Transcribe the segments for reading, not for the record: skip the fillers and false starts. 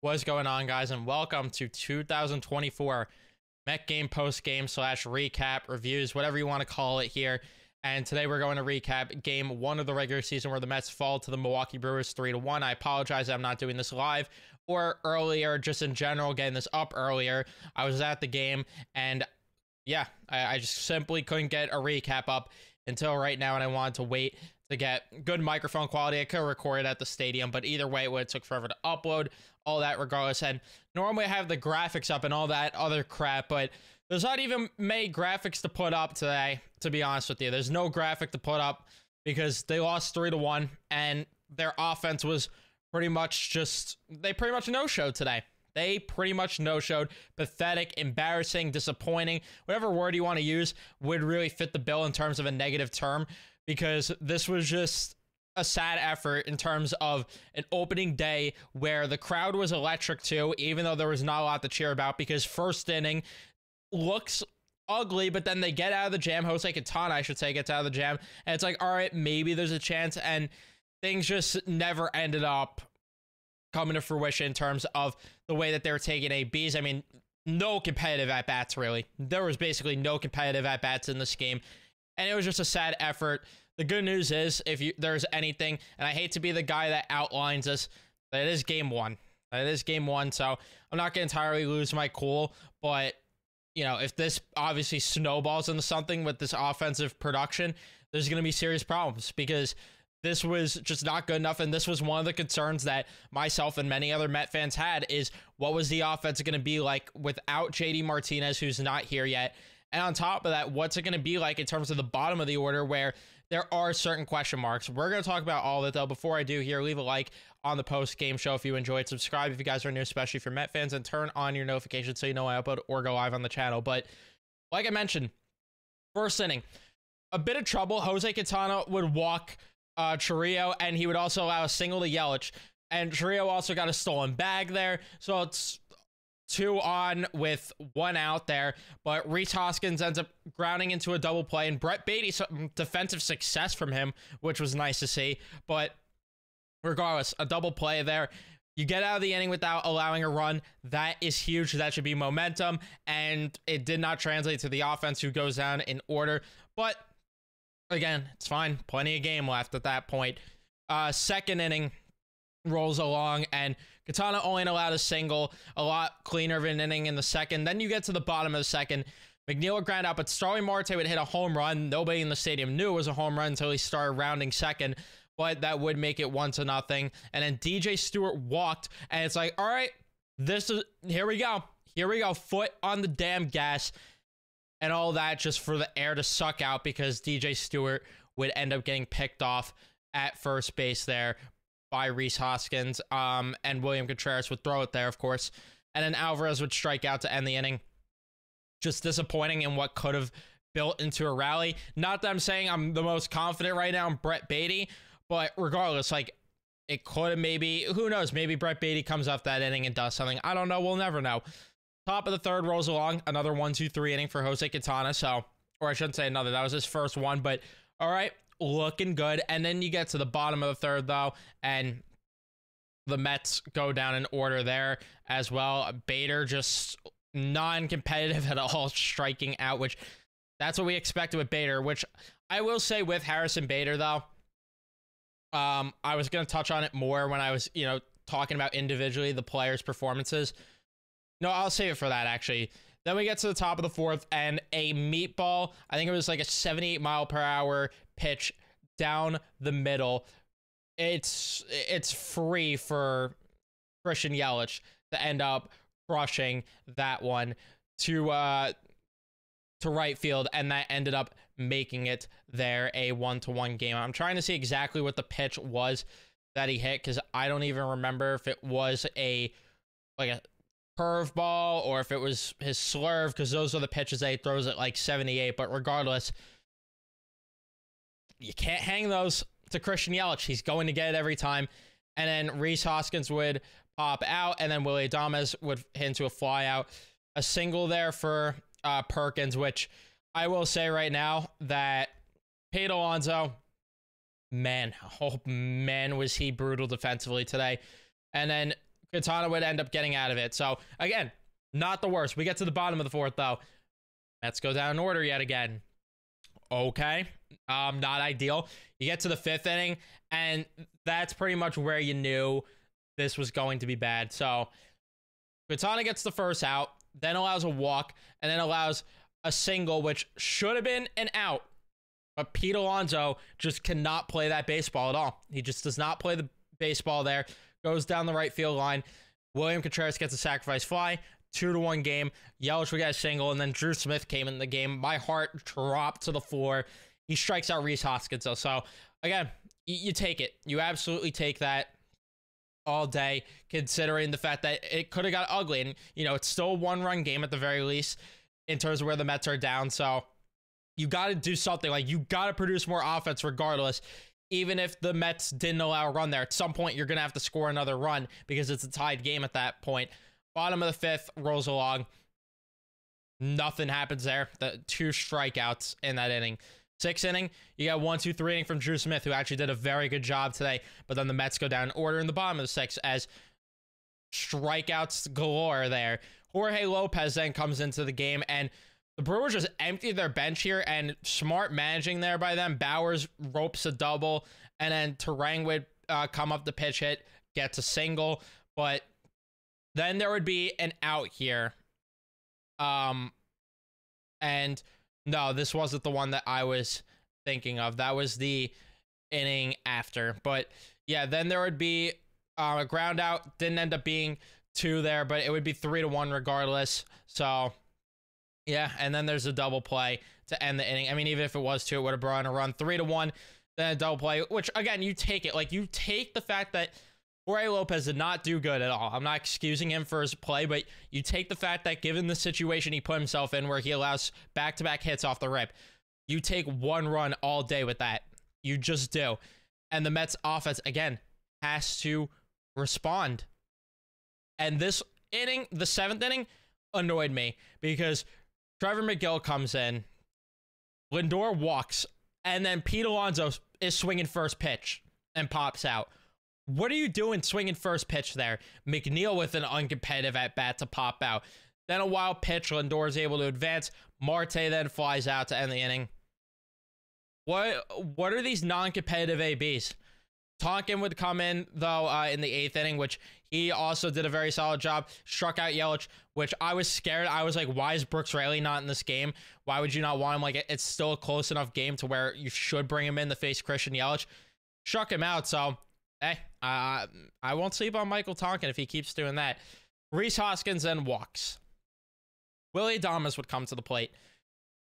What's going on, guys, and welcome to 2024 Met game post game / recap reviews, whatever you want to call it here. And today we're going to recap game 1 of the regular season where the Mets fall to the Milwaukee Brewers 3-1. I apologize I'm not doing this live or earlier, just in general, getting this up earlier. I was at the game and yeah, I just simply couldn't get a recap up until right now, and I wanted to wait to get good microphone quality. I could record it at the stadium, but either way, it took forever to upload, all that regardless. And normally I have the graphics up and all that other crap, but there's not even many graphics to put up today, to be honest with you. There's no graphic to put up because they lost 3-1, and their offense was pretty much they pretty much no-showed today. They pretty much no-showed. Pathetic, embarrassing, disappointing, whatever word you want to use would really fit the bill in terms of a negative term, because this was just a sad effort in terms of an opening day where the crowd was electric too, even though there was not a lot to cheer about, because first inning looks ugly, but then they get out of the jam. Jose Quintana, I should say, gets out of the jam, and it's like, all right, maybe there's a chance, and things just never ended up coming to fruition in terms of the way that they were taking ABs. I mean, no competitive at-bats, really. There was basically no competitive at-bats in this game, and it was just a sad effort. The good news is, if there's anything, and I hate to be the guy that outlines this, that it is game 1. That it is game 1, so I'm not going to entirely lose my cool, but, you know, if this obviously snowballs into something with this offensive production, there's going to be serious problems, because this was just not good enough, and this was one of the concerns that myself and many other Met fans had, is what was the offense going to be like without JD Martinez, who's not here yet? And on top of that, what's it going to be like in terms of the bottom of the order, where there are certain question marks? We're going to talk about all of it, though. Before I do here, leave a like on the post-game show if you enjoyed. Subscribe if you guys are new, especially for Met fans, and turn on your notifications so you know I upload or go live on the channel. But like I mentioned, first inning, a bit of trouble. Jose Quintana would walk Chiriot, and he would also allow a single to Yelich, and Chiriot also got a stolen bag there, so it's 2 on with 1 out there. But Rhys Hoskins ends up grounding into a double play, and Brett Beatty, some defensive success from him, which was nice to see. But regardless, a double play there. You get out of the inning without allowing a run. That is huge. That should be momentum, and it did not translate to the offense, who goes down in order. But again, it's fine. Plenty of game left at that point. Second inning rolls along, and Quintana only allowed a single. A lot cleaner of an inning in the second. Then you get to the bottom of the second. McNeil would ground out, but Starling Marte would hit a home run. Nobody in the stadium knew it was a home run until he started rounding second, but that would make it 1-0. And then DJ Stewart walked, and it's like, all right, here we go. Here we go. Foot on the damn gas. And all that just for the air to suck out, because DJ Stewart would end up getting picked off at first base there by Rhys Hoskins. And William Contreras would throw it there, of course. And then Alvarez would strike out to end the inning. Just disappointing in what could have built into a rally. Not that I'm saying I'm the most confident right now in Brett Beatty, but regardless, like, it could have maybe, who knows, maybe Brett Beatty comes off that inning and does something. I don't know. We'll never know. Top of the third rolls along, another 1-2-3 inning for Jose Quintana. So, or I shouldn't say another, that was his first one, but all right, looking good. And then you get to the bottom of the third, though, and the Mets go down in order there as well. Bader just non-competitive at all, striking out, which that's what we expected with Bader, which I will say with Harrison Bader, though, I was going to touch on it more when I was, talking about individually the players' performances. No, I'll save it for that, actually. Then we get to the top of the fourth, and a meatball, I think it was like a 78-mile-per-hour pitch down the middle. It's free for Christian Yelich to end up crushing that one to right field, and that ended up making it there a 1-1 game. I'm trying to see exactly what the pitch was that he hit, because I don't even remember if it was a curveball or if it was his slurve, because those are the pitches that he throws at like 78. But regardless, you can't hang those to Christian Yelich. He's going to get it every time. And then Rhys Hoskins would pop out, and then Willy Adames would hit into a fly out. A single there for Perkins, which I will say right now that Pete Alonso, man, oh man, was he brutal defensively today. And then Quintana would end up getting out of it. So again, not the worst. We get to the bottom of the fourth though. Let's go down in order yet again. Okay. Not ideal. You get to the fifth inning, and that's pretty much where you knew this was going to be bad. So Quintana gets the first out, then allows a walk, and then allows a single, which should have been an out. But Pete Alonso just cannot play that baseball at all. He just does not play the baseball there. Goes down the right field line. William Contreras gets a sacrifice fly. 2-1 game. Yelich would get a single, and then Drew Smith came in the game. My heart dropped to the floor. He strikes out Rhys Hoskins, though. So, again, you take it. You absolutely take that all day, considering the fact that it could have got ugly. And, you know, it's still a one-run game at the very least in terms of where the Mets are down. So, you got to do something. Like, you got to produce more offense regardless. Even if the Mets didn't allow a run there, at some point, you're going to have to score another run because it's a tied game at that point. Bottom of the fifth rolls along. Nothing happens there. The 2 strikeouts in that inning. Sixth inning, you got 1-2-3 inning from Drew Smith, who actually did a very good job today. But then the Mets go down in order in the bottom of the sixth as strikeouts galore there. Jorge Lopez then comes into the game, and the Brewers just emptied their bench here, and smart managing there by them. Bowers ropes a double, and then Terang would come up the pitch hit, gets a single, but then there would be an out here. And no, this wasn't the one that I was thinking of. That was the inning after. But yeah, then there would be a ground out. Didn't end up being 2 there, but it would be 3-1 regardless. So yeah, and then there's a double play to end the inning. I mean, even if it was 2, it would have brought in a run. 3-1, then a double play, which again, you take it. Like, you take the fact that Jorge Lopez did not do good at all. I'm not excusing him for his play, but you take the fact that given the situation he put himself in where he allows back-to-back hits off the rip, you take 1 run all day with that. You just do. And the Mets offense, again, has to respond. And this inning, the 7th inning, annoyed me because Trevor McGill comes in, Lindor walks, and then Pete Alonso is swinging first pitch and pops out. What are you doing swinging first pitch there? McNeil with an uncompetitive at-bat to pop out. Then a wild pitch. Lindor is able to advance. Marte then flies out to end the inning. What are these non-competitive ABs? Tonkin would come in, though, in the 8th inning, which he also did a very solid job. Struck out Yelich, which I was scared. I was like, why is Brooks Raley not in this game? Why would you not want him? Like, it's still a close enough game to where you should bring him in to face Christian Yelich. Struck him out, so hey, I won't sleep on Michael Tonkin if he keeps doing that. Rhys Hoskins then walks. Willie Adames would come to the plate.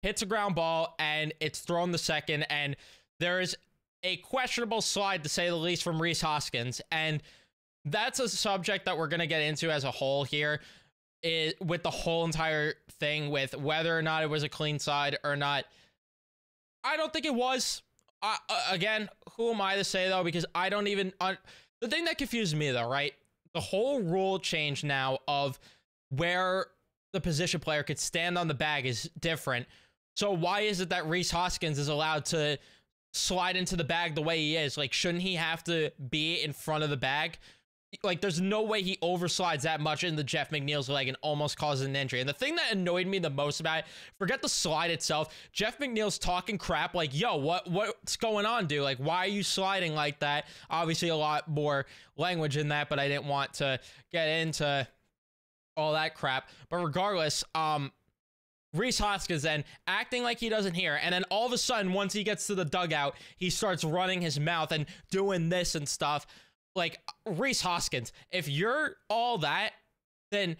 Hits a ground ball, and it's thrown to second, and there is a questionable slide, to say the least, from Rhys Hoskins. And that's a subject that we're going to get into as a whole here, with the whole entire thing with whether or not it was a clean slide or not. I don't think it was. Again, who am I to say, though? Because I don't even... the thing that confused me, though, right? The whole rule change now of where the position player could stand on the bag is different. So why is it that Rhys Hoskins is allowed to slide into the bag the way he is? Like, shouldn't he have to be in front of the bag? Like, there's no way he overslides that much into Jeff McNeil's leg and almost causes an injury. And the thing that annoyed me the most about it, forget the slide itself, Jeff McNeil's talking crap like, yo, what's going on, dude? Like, why are you sliding like that? Obviously, a lot more language in that, but I didn't want to get into all that crap. But regardless, Rhys Hoskins then acting like he doesn't hear, and then all of a sudden, once he gets to the dugout, he starts running his mouth and doing this and stuff. Like, Rhys Hoskins, if you're all that, then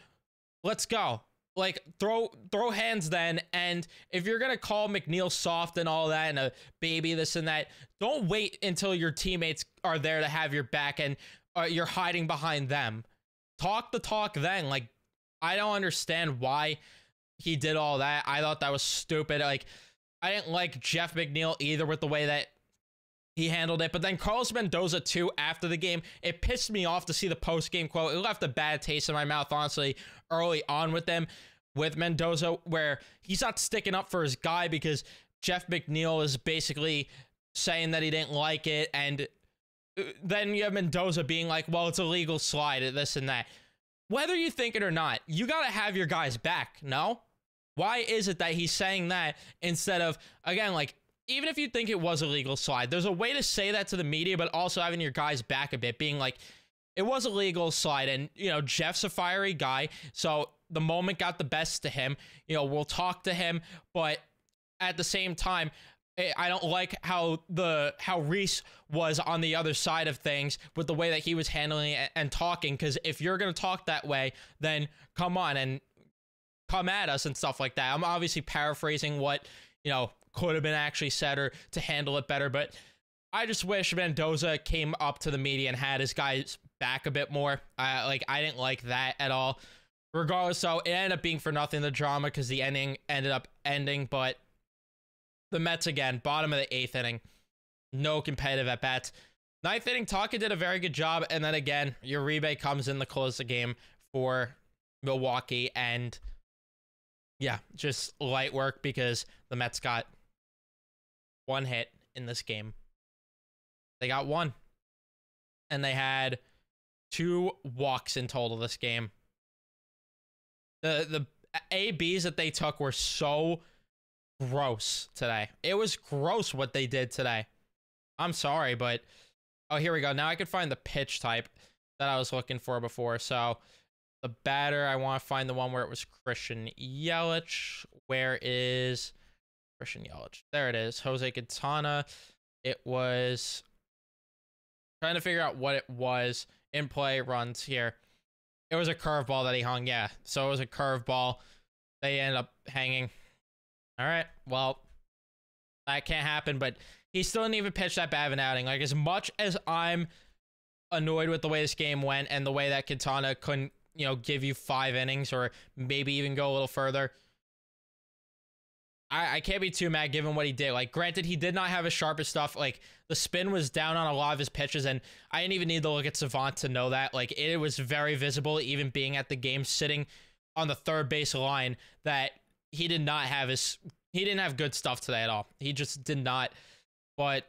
let's go. Like, throw hands then, and if you're going to call McNeil soft and all that and a baby this and that, don't wait until your teammates are there to have your back and you're hiding behind them. Talk the talk then. Like, I don't understand why he did all that. I thought that was stupid. Like, I didn't like Jeff McNeil either with the way that he handled it. But then Carlos Mendoza, too, after the game, it pissed me off to see the post-game quote. It left a bad taste in my mouth, honestly, early on with them, with Mendoza, where he's not sticking up for his guy because Jeff McNeil is basically saying that he didn't like it. And then you have Mendoza being like, well, it's a legal slide, this and that. Whether you think it or not, you got to have your guys back, no? Why is it that he's saying that instead of, again, like, even if you think it was a legal slide, there's a way to say that to the media, but also having your guys back a bit, being like, it was a legal slide, and, you know, Jeff's a fiery guy, so the moment got the best to him. You know, we'll talk to him, but at the same time, I don't like how Reese was on the other side of things with the way that he was handling it and talking, because if you're going to talk that way, then come on and come at us and stuff like that. I'm obviously paraphrasing what, you know, could have been actually said or to handle it better, but I just wish Mendoza came up to the media and had his guys back a bit more. I didn't like that at all. Regardless, so it ended up being for nothing, the drama, because the ending ended up ending, but the Mets, again, bottom of the 8th inning. No competitive at-bats. 9th inning, Taka did a very good job. And then again, Uribe comes in to close the game for Milwaukee. And yeah, just light work because the Mets got one hit in this game. They got one. And they had 2 walks in total this game. The ABs that they took were so gross today. It was gross what they did today. I'm sorry, but oh, here we go. Now I could find the pitch type that I was looking for before. So the batter, I want to find the one where it was Christian Yelich. Where is Christian Yelich? There it is. Jose Quintana. It was trying to figure out what it was. In play runs here. It was a curveball that he hung. Yeah. So it was a curveball. They ended up hanging. All right, well, that can't happen, but he still didn't even pitch that bad of an outing. Like, as much as I'm annoyed with the way this game went and the way that Quintana couldn't, you know, give you 5 innings or maybe even go a little further, I can't be too mad given what he did. Like, granted, he did not have his sharpest stuff. Like, the spin was down on a lot of his pitches, and I didn't even need to look at Savant to know that. Like, it was very visible, even being at the game, sitting on the third base line, that he did not have he didn't have good stuff today at all. He just did not. But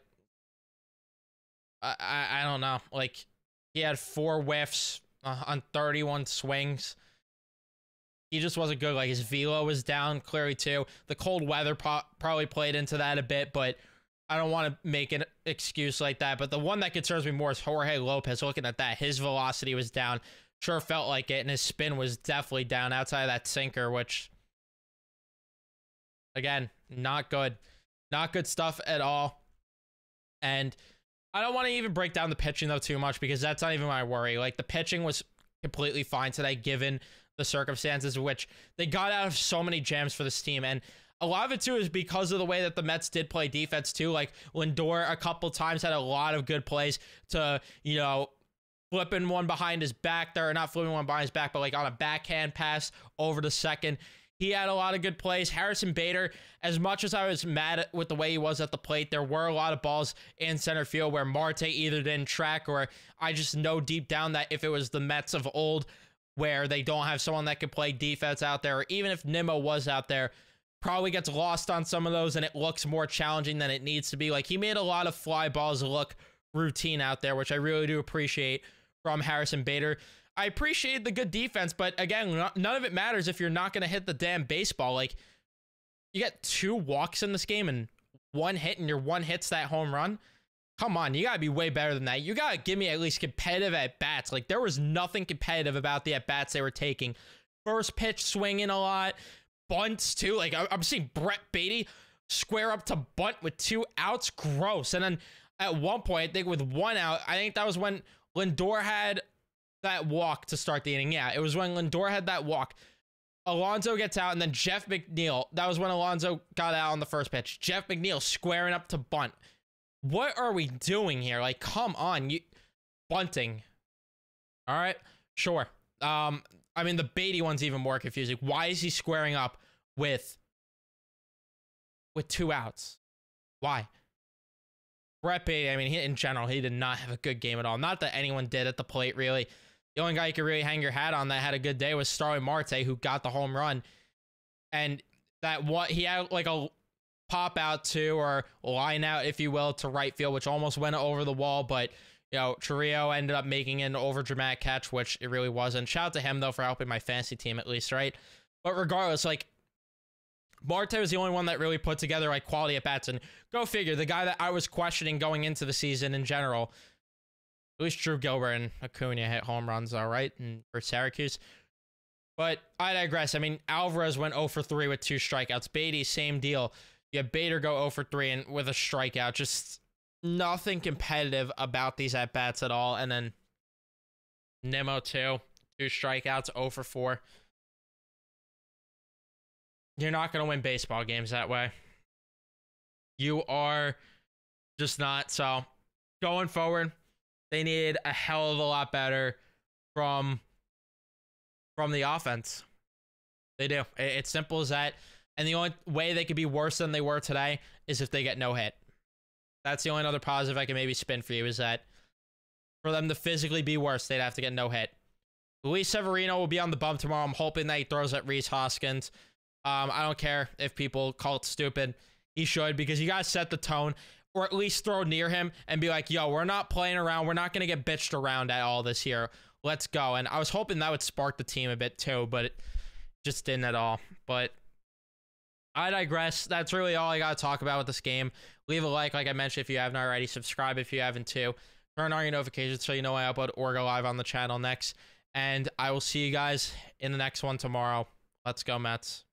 I don't know. Like, he had 4 whiffs on 31 swings. He just wasn't good. Like, his velo was down clearly too. The cold weather probably played into that a bit, but I don't want to make an excuse like that. But the one that concerns me more is Jorge Lopez. Looking at that, his velocity was down. Sure felt like it, and his spin was definitely down outside of that sinker, which, again, not good. Not good stuff at all. And I don't want to even break down the pitching, though, too much, because that's not even my worry. Like, the pitching was completely fine today, given the circumstances, which they got out of so many jams for this team. And a lot of it, too, is because of the way that the Mets did play defense, too. Like, Lindor a couple times had a lot of good plays to, you know, flipping one behind his back there, not flipping one behind his back, but like on a backhand pass over to second. He had a lot of good plays. Harrison Bader, as much as I was mad with the way he was at the plate, there were a lot of balls in center field where Marte either didn't track, or I just know deep down that if it was the Mets of old where they don't have someone that could play defense out there, or even if Nimmo was out there, probably gets lost on some of those and it looks more challenging than it needs to be. Like, he made a lot of fly balls look routine out there, which I really do appreciate from Harrison Bader. I appreciate the good defense, but again, none of it matters if you're not going to hit the damn baseball. Like, you get 2 walks in this game and 1 hit, and your 1 hit's that home run. Come on, you got to be way better than that. You got to give me at least competitive at-bats. Like, there was nothing competitive about the at-bats they were taking. First pitch swinging a lot. Bunts, too. Like, I'm seeing Brett Beatty square up to bunt with 2 outs. Gross. And then at one point, I think with 1 out, I think that was when Lindor had that walk to start the inning. Yeah, it was when Lindor had that walk. Alonso gets out, and then Jeff McNeil. That was when Alonso got out on the first pitch. Jeff McNeil squaring up to bunt. What are we doing here? Like, come on, you bunting. All right, sure. I mean, the Beatty one's even more confusing. Why is he squaring up with 2 outs? Why? Brett Beatty, I mean, in general, he did not have a good game at all. Not that anyone did at the plate, really. The only guy you could really hang your hat on that had a good day was Starling Marte, who got the home run. And he had like a pop out to, or line out, if you will, to right field, which almost went over the wall, but You know, Trio ended up making an overdramatic catch, which it really wasn't. Shout out to him, though, for helping my fantasy team at least, right? But regardless, like, Marte was the only one that really put together, like, quality at-bats. And go figure, the guy that I was questioning going into the season in general, at least Drew Gilbert and Acuna hit home runs, all right, for Syracuse. But I digress. I mean, Alvarez went 0 for 3 with 2 strikeouts. Beatty, same deal. You have Bader go 0 for 3 and with a strikeout. Just nothing competitive about these at-bats at all. And then Nimmo, 2 strikeouts, 0 for 4. You're not going to win baseball games that way. You are just not. So, going forward, they need a hell of a lot better from the offense. They do. It's simple as that. And the only way they could be worse than they were today is if they get no hit. That's the only other positive I can maybe spin for you, is that for them to physically be worse, they'd have to get no hit. Luis Severino will be on the bump tomorrow. I'm hoping that he throws at Rhys Hoskins. I don't care if people call it stupid. He should, because you guys set the tone, or at least throw near him and be like, yo, we're not playing around. We're not going to get bitched around at all this year. Let's go. And I was hoping that would spark the team a bit too, but it just didn't at all. But I digress. That's really all I got to talk about with this game. Leave a like I mentioned, if you haven't already. Subscribe if you haven't too. Turn on your notifications so you know I upload or go live on the channel next. And I will see you guys in the next one tomorrow. Let's go, Mets.